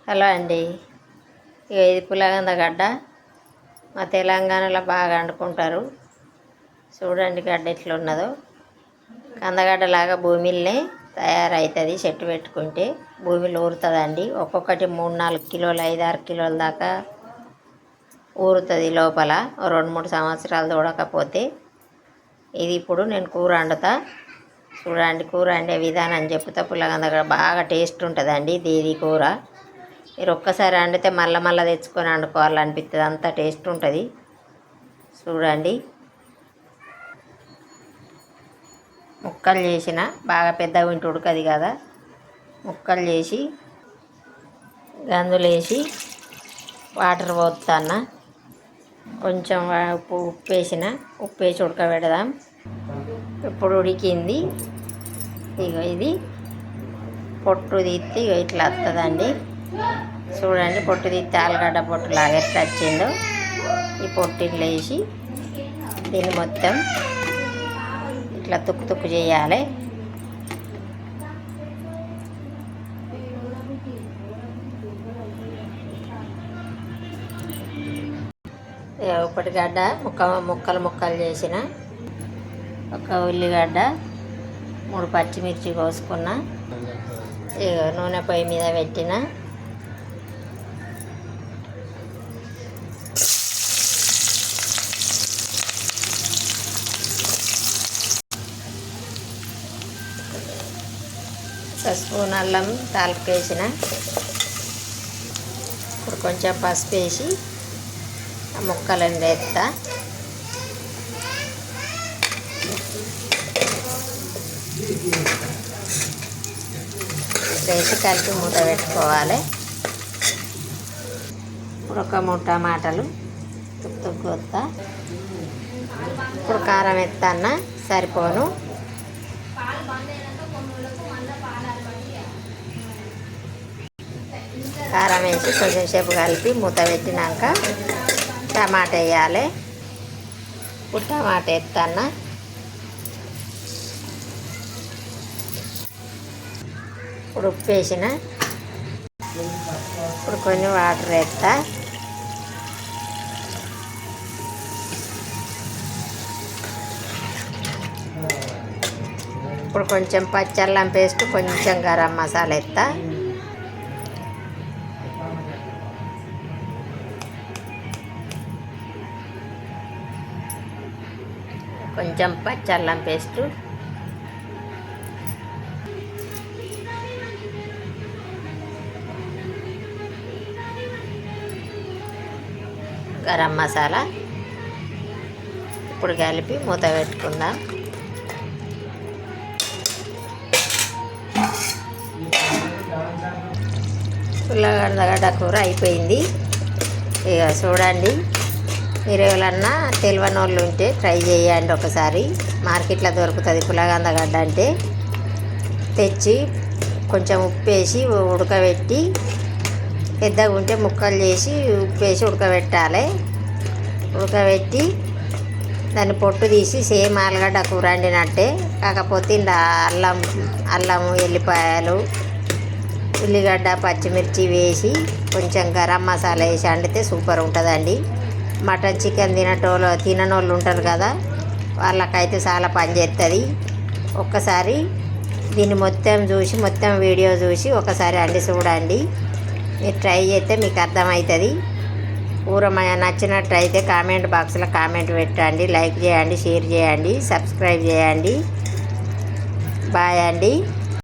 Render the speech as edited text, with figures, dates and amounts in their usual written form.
Hello అండి. ఇది పులగంద గడ్డ. మా తెలంగాణలో బాగా వండుకుంటారు. చూడండి గడ్డ ఎట్లా ఉన్నదో. కందగడ్డలాగా భూమిలోనే తయారవుతుంది. చెట్టు పెట్టుకుంటే భూమిలో ఊరుతుందండి. ఒక్కొక్కటి 3-4 కిలోలు 5-6 కిలోల దాకా ఊరుతుంది లోపల. 2-3 సంవత్సరాలు తోడకపోతే. ఇది ఇప్పుడు నేను కూర వండుతా. చూడండి కూర వండే విధానం చెప్తా. పులగంద గడ్డ బాగా టేస్ట్ ఉంటుందండి. ఇది కూర మీరు ఒక్కసారి వండితే మళ్ళీ తెచ్చుకొని వండుకోవాలనిపిస్తుంది. అంత టేస్ట్ ఉంటుంది. చూడండి ముక్కలు చేసిన బాగా పెద్దగా ఉంటే ఉడకది కదా. ముక్కలు చేసి గందులు వేసి వాటర్ పోస్తాను. కొంచెం ఉప్పు వేసిన ఉప్పు వేసి ఉడకబెడదాం. ఇప్పుడు ఉడికింది. ఇగో ఇది పొట్టు తీస్తే ఇట్లా వస్తుందండి. చూడండి పొట్టు తీస్తే ఆలుగడ్డ పొట్టులాగా ఎట్లా వచ్చిందో. ఈ పొట్టులు వేసి దీన్ని మొత్తం ఇట్లా తుక్కు చేయాలి. ఉప్పటిగడ్డ ముక్కలు చేసిన ఒక ఉల్లిగడ్డ 3 పచ్చిమిర్చి కోసుకున్న. నూనె పొయ్యి మీద పెట్టిన. ఒక స్పూన్ అల్లం తాలింపు వేసిన. ఇప్పుడు కొంచెం పసుపు వేసి ఆ ముక్కలను వేస్తా. వేసి కలిపి మూత పెట్టుకోవాలి. ఇప్పుడు ఒక 3 టమాటాలు తుక్కు వస్తా. ఇప్పుడు కారం ఎత్తన్న సరిపోను. కారం వేసి కొంచెం సేపు కలిపి మూత పెట్టినాక టమాటా వేయాలి. ఇప్పుడు టమాటా ఎత్తన్న. ఇప్పుడు ఉప్పు వేసిన. ఇప్పుడు కొన్ని వాటర్ వేస్తా. ఇప్పుడు కొంచెం పచ్చల్లం పేస్ట్ కొంచెం గరం మసాలా వేస్తా. కొంచెం పచ్చల్లం పేస్ట్, గరం మసాలా. ఇప్పుడు కలిపి మూత పెట్టుకుందాం. పుల్లగడ్డ కూర అయిపోయింది. ఇక చూడండి మీరు ఎవరన్నా తెలియని వాళ్ళు ఉంటే ట్రై చేయండి ఒకసారి. మార్కెట్లో దొరుకుతుంది పులగంద గడ్డ అంటే. తెచ్చి కొంచెం ఉప్పు వేసి ఉడకబెట్టి పెద్దగా ఉంటే ముక్కలు చేసి ఉప్పు వేసి ఉడకబెట్టాలి. ఉడకబెట్టి దాన్ని పొట్టు తీసి సేమ్ ఆలుగడ్డ కూర వండినట్టే, కాకపోతే ఇంత అల్లం ఎల్లిపాయలు ఉల్లిగడ్డ పచ్చిమిర్చి వేసి కొంచెం గరం మసాలా వేసి వండితే సూపర్ ఉంటుందండి. మటన్ చికెన్ తిననోళ్ళు ఉంటారు కదా, వాళ్ళకైతే చాలా పని చేస్తుంది. ఒక్కసారి దీన్ని మొత్తం వీడియో చూసి ఒకసారి వండి చూడండి. మీరు ట్రై చేస్తే మీకు అర్థమవుతుంది. కూర నచ్చినట్టయితే కామెంట్ బాక్స్లో కామెంట్ పెట్టండి. లైక్ చేయండి, షేర్ చేయండి, సబ్స్క్రైబ్ చేయండి. బాయ్ అండి.